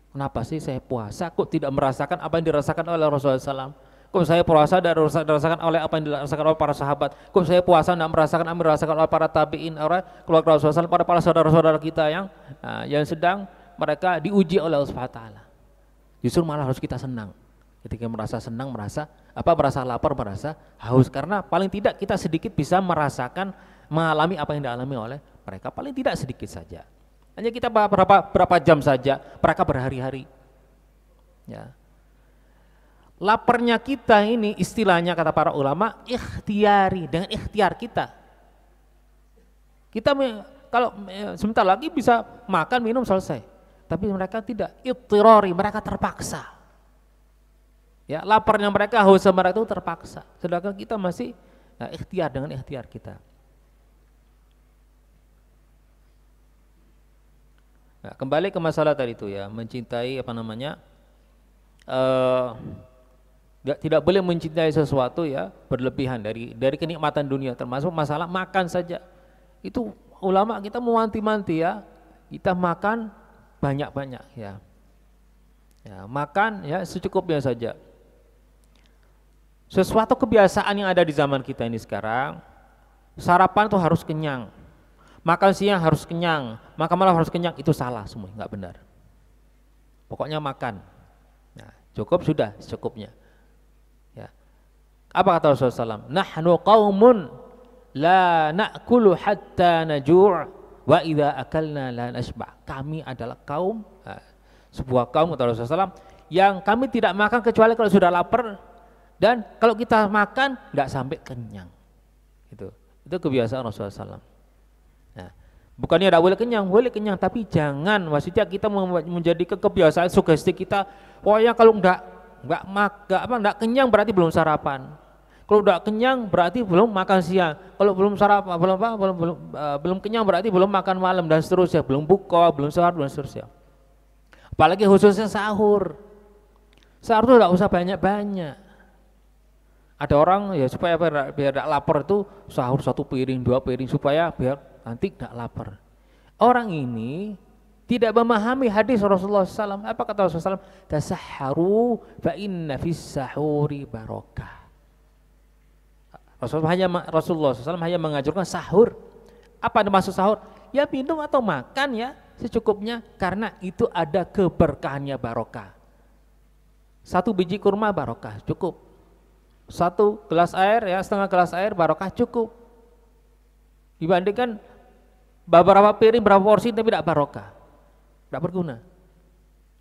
Kenapa sih saya puasa kok tidak merasakan apa yang dirasakan oleh Rasulullah SAW? Kok saya puasa dan dirasakan oleh apa yang dirasakan oleh para sahabat? Kok saya puasa tidak merasakan apa yang dirasakan oleh para tabiin, oleh keluarga Rasulullah SAW, para saudara-saudara kita yang sedang mereka diuji oleh Allah Subhanahu wa taala. Justru malah harus kita senang. Ketika merasa senang, merasa lapar, merasa haus, karena paling tidak kita sedikit bisa merasakan, mengalami apa yang dialami oleh mereka, paling tidak sedikit saja. Hanya kita berapa jam saja, mereka berhari-hari. Ya. Laparnya kita ini istilahnya kata para ulama ikhtiari, dengan ikhtiar kita. Kita kalau sebentar lagi bisa makan, minum, selesai. Tapi mereka tidak, ittirari, mereka terpaksa. Ya, laparnya mereka, haus mereka itu terpaksa. Sedangkan kita masih ikhtiar dengan ikhtiar kita. Nah, kembali ke masalah tadi itu ya, mencintai tidak boleh mencintai sesuatu ya berlebihan dari kenikmatan dunia, termasuk masalah makan saja. Itu ulama kita mewanti-wanti ya, kita makan banyak-banyak ya. Ya, makan ya secukupnya saja. Sesuatu kebiasaan yang ada di zaman kita ini sekarang, sarapan itu harus kenyang, makan siang harus kenyang, makan malam harus kenyang, itu salah semua, nggak benar. Pokoknya makan, nah, cukup sudah secukupnya. Ya. Apa kata Rasulullah SAW? Nahnu qaumun la na'kulu hatta najur' wa idza akalna la nashba'. Kami adalah kaum, sebuah kaum kata Rasulullah SAW, yang kami tidak makan kecuali kalau sudah lapar, dan kalau kita makan nggak sampai kenyang. Itu kebiasaan Rasulullah SAW. Nah, bukannya tidak boleh kenyang, boleh kenyang, tapi jangan, maksudnya kita menjadi kebiasaan sugesti kita, pokoknya kalau nggak kenyang berarti belum sarapan. Kalau udah kenyang berarti belum makan siang. Kalau belum sarapan, belum kenyang berarti belum makan malam dan seterusnya, belum buka, belum sahur dan seterusnya. Apalagi khususnya sahur. Sahur itu nggak usah banyak-banyak. Ada orang ya supaya biar tidak lapar itu sahur 1 piring, 2 piring supaya biar nanti tidak lapar. Orang ini tidak memahami hadis Rasulullah SAW. Apa kata Rasulullah SAW? Tasahharu fa inna fis sahuri barokah. Rasulullah SAW hanya mengajarkan sahur. Apa maksud sahur? Ya minum atau makan ya secukupnya, karena itu ada keberkahannya, barokah. 1 biji kurma barokah cukup. 1 gelas air ya, setengah gelas air barokah cukup. Dibandingkan beberapa piring berapa porsi tapi tidak barokah, tidak berguna.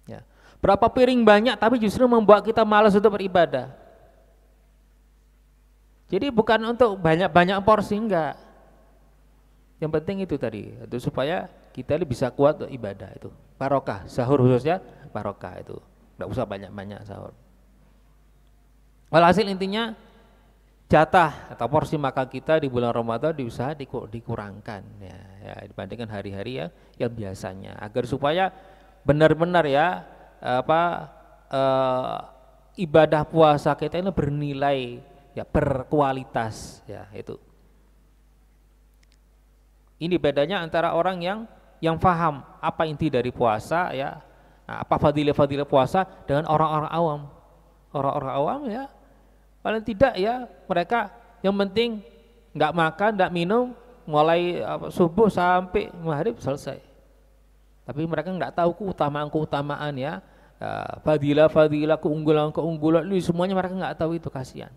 Ya. Berapa piring banyak tapi justru membuat kita malas untuk beribadah. Jadi bukan untuk banyak-banyak porsi, enggak. Yang penting itu tadi, itu supaya kita bisa kuat untuk ibadah itu. Barokah, sahur khususnya barokah itu. Enggak usah banyak-banyak sahur. Walhasil intinya jatah atau porsi makan kita di bulan Ramadan bisa dikurangkan ya, dibandingkan hari-hari ya yang biasanya, agar supaya benar-benar ya ibadah puasa kita ini bernilai ya, berkualitas ya. Itu ini bedanya antara orang yang paham apa inti dari puasa ya, apa fadilah-fadilah puasa, dengan orang-orang awam. Orang-orang awam ya paling tidak ya mereka yang penting nggak makan, nggak minum mulai subuh sampai maghrib selesai. Tapi mereka nggak tahu keutamaan ya, fadilah, keunggulan ini semuanya mereka nggak tahu, itu kasihan.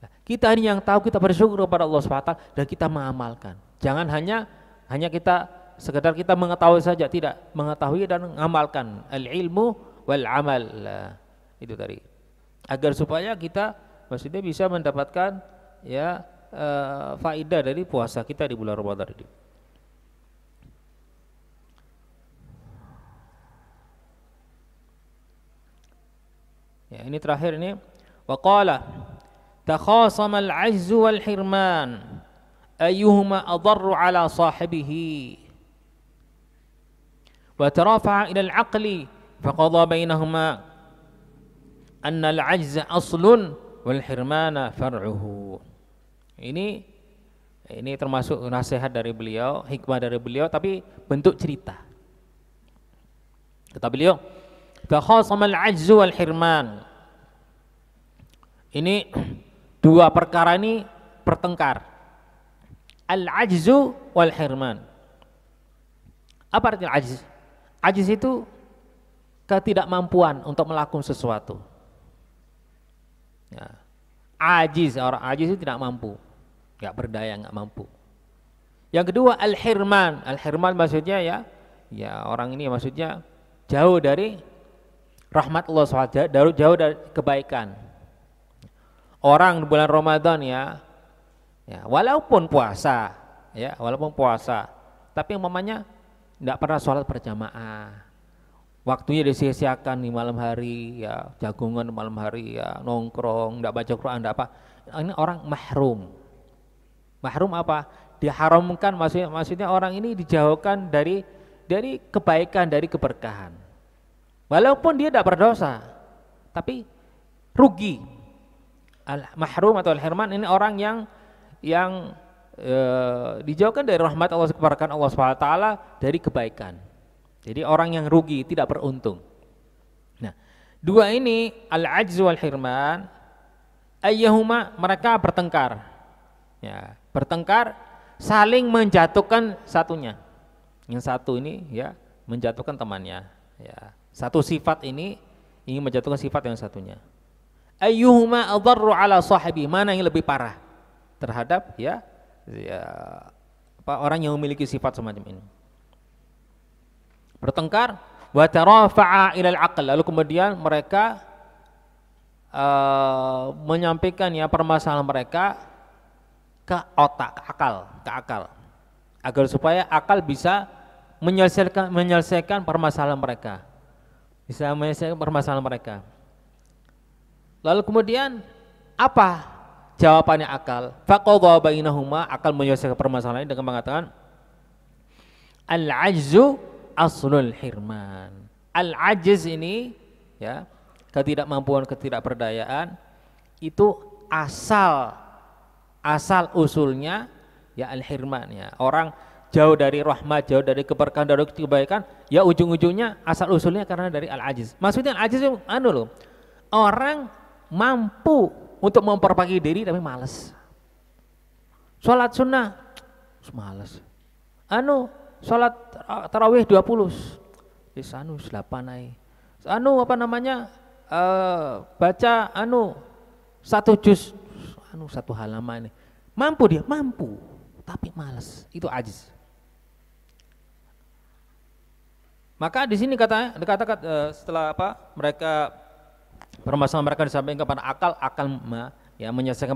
Nah, kita ini yang tahu, kita bersyukur kepada Allah SWT dan kita mengamalkan. Jangan hanya kita sekedar kita mengetahui saja, tidak, mengetahui dan mengamalkan, al-ilmu wal amal. Itu tadi. Agar supaya kita maksudnya bisa mendapatkan ya faedah dari puasa kita di bulan Ramadan ini. Ya, ini terakhir ini, wa qala takhasama al-'ajzu wal hirman ayyuhuma adarru ala sahibihi wa tarafa'a ila al-'aqli faqadha bainahuma anna al-'ajza aslun wal hirmana far'uhu. Ini termasuk nasihat dari beliau, hikmah dari beliau, tapi bentuk cerita. Kata beliau, takhasama al-'ajzu wal hirman. Ini dua perkara ini bertengkar. Al-'ajzu wal hirman. Apa arti al-'ajz? Ajz itu ketidakmampuan untuk melakukan sesuatu. Ya. Ajiz, orang ajiz itu tidak mampu, nggak berdaya, nggak mampu. Yang kedua al-hirman. Al-hirman maksudnya ya orang ini maksudnya jauh dari rahmat Allah SWT, jauh dari kebaikan. Orang di bulan Ramadan ya walaupun puasa tapi umpamanya nggak pernah sholat berjamaah, waktunya disia-siakan di malam hari ya, jagungan di malam hari ya, nongkrong, enggak baca Quran, enggak apa. Ini orang mahrum. Mahrum apa? Diharamkan, maksudnya orang ini dijauhkan dari kebaikan, dari keberkahan. Walaupun dia tidak berdosa, tapi rugi. Al-mahrum atau al-hirman ini orang yang dijauhkan dari rahmat Allah, keberkahan Allah SWT, dari kebaikan. Jadi orang yang rugi, tidak beruntung. Nah, dua ini al-'ajz wal hirman ayyuhuma, mereka bertengkar. Ya, bertengkar saling menjatuhkan satunya. Yang satu ini ya menjatuhkan temannya. Ya, satu sifat ini ingin menjatuhkan sifat yang satunya. Ayyuhuma adarru ala sahibi, mana yang lebih parah terhadap orang yang memiliki sifat semacam ini. Bertengkar, wa tarafa'a ilal aql, lalu kemudian mereka menyampaikan ya permasalahan mereka ke otak, ke akal, agar supaya akal bisa menyelesaikan permasalahan mereka, Lalu kemudian apa jawabannya akal? Faqadha bainahuma, akal menyelesaikan permasalahan ini dengan mengatakan al-'ajzu aslul hirman. Al-'ajz ini ya, ketidakmampuan, ketidakberdayaan, itu asal usulnya ya al-hirman ya. Orang jauh dari rahmat, jauh dari keberkahan, dari kebaikan, ya ujung-ujungnya asal usulnya karena dari al-ajiz. Maksudnya al-ajiz itu loh, orang mampu untuk memperbaiki diri tapi malas. Sholat sunnah malas. Sholat tarawih 20 sanu 8 ai. Baca satu juz, satu halaman ini. Mampu dia, mampu, tapi malas. Itu ajiz. Maka di sini dikatakan setelah mereka permasalahan mereka disampaikan kepada akal menyelesaikan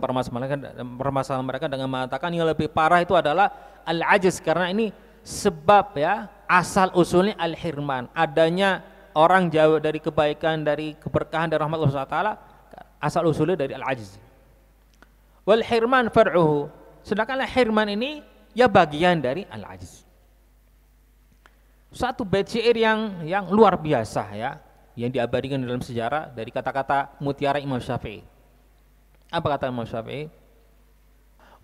permasalahan mereka dengan mengatakan yang lebih parah itu adalah al-ajiz, karena ini sebab asal usulnya al-hirman, adanya orang jauh dari kebaikan, dari keberkahan, dari rahmat Allah SWT, asal usulnya dari al-ajiz. Wal hirman far'uhu, sedangkan al-hirman ini ya bagian dari al-ajiz. Satu bait syair yang luar biasa yang diabadikan dalam sejarah dari kata-kata mutiara Imam Syafi'i. Apa kata Imam Syafi'i?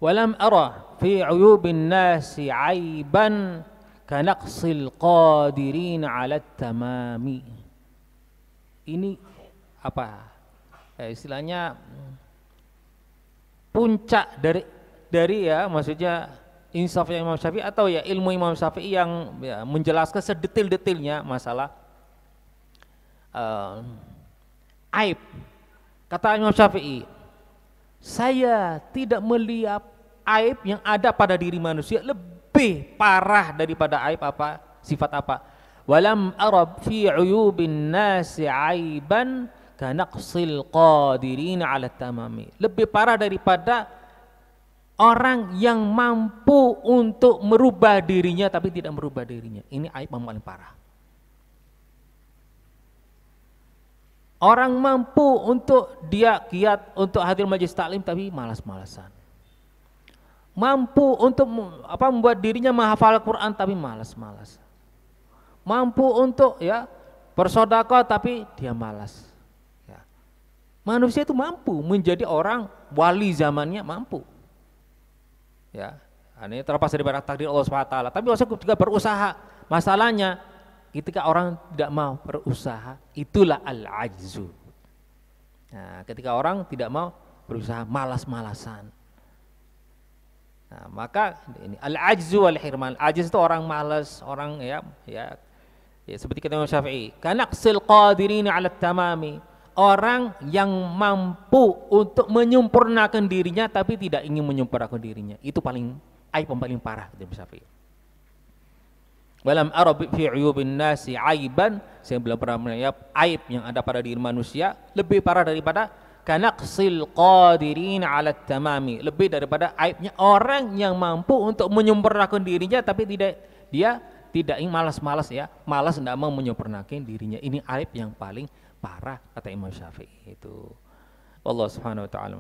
Walam ara fi uyubin nasi aiban kanaqsil qadirin ala tamami. Ini istilahnya puncak dari maksudnya insafnya Imam Syafi'i atau ilmu Imam Syafi'i yang menjelaskan sedetil-detilnya masalah aib. Kata Imam Syafi'i, saya tidak melihat aib yang ada pada diri manusia lebih parah daripada aib sifat apa? Walam arab fi uyubin nasi aiban kanaqsil qadirin ala tamami. Lebih parah daripada orang yang mampu untuk merubah dirinya tapi tidak merubah dirinya. Ini aib yang paling parah. Orang mampu untuk dia giat untuk hadir majelis taklim tapi malas-malasan. Mampu untuk membuat dirinya menghafal Quran tapi malas-malas. Mampu untuk bersedekah tapi dia malas. Manusia itu mampu menjadi orang wali zamannya, mampu. Ini terlepas dari takdir Allah SWT. Tapi maksudnya juga berusaha. Masalahnya ketika orang tidak mau berusaha, itulah al-ajzu. Nah, ketika orang tidak mau berusaha, malas-malasan. Nah, maka ini al-ajzu wal hirman. Ajiz itu orang malas, orang seperti kata Imam Syafi'i, kanaqsil qadirin 'ala tamami. Orang yang mampu untuk menyempurnakan dirinya tapi tidak ingin menyempurnakan dirinya. Itu aib yang paling parah kata Imam Syafi'i. Walam arab fi uyubin nasi aiban, saya belum pernah melihat aib yang ada pada diri manusia lebih parah daripada kanaqsil qadirin 'ala tamami, lebih daripada aibnya orang yang mampu untuk menyempurnakan dirinya tapi dia tidak ingin, malas tidak mau menyempurnakan dirinya. Ini aib yang paling parah kata Imam Syafi'i itu. Allah Subhanahu wa taala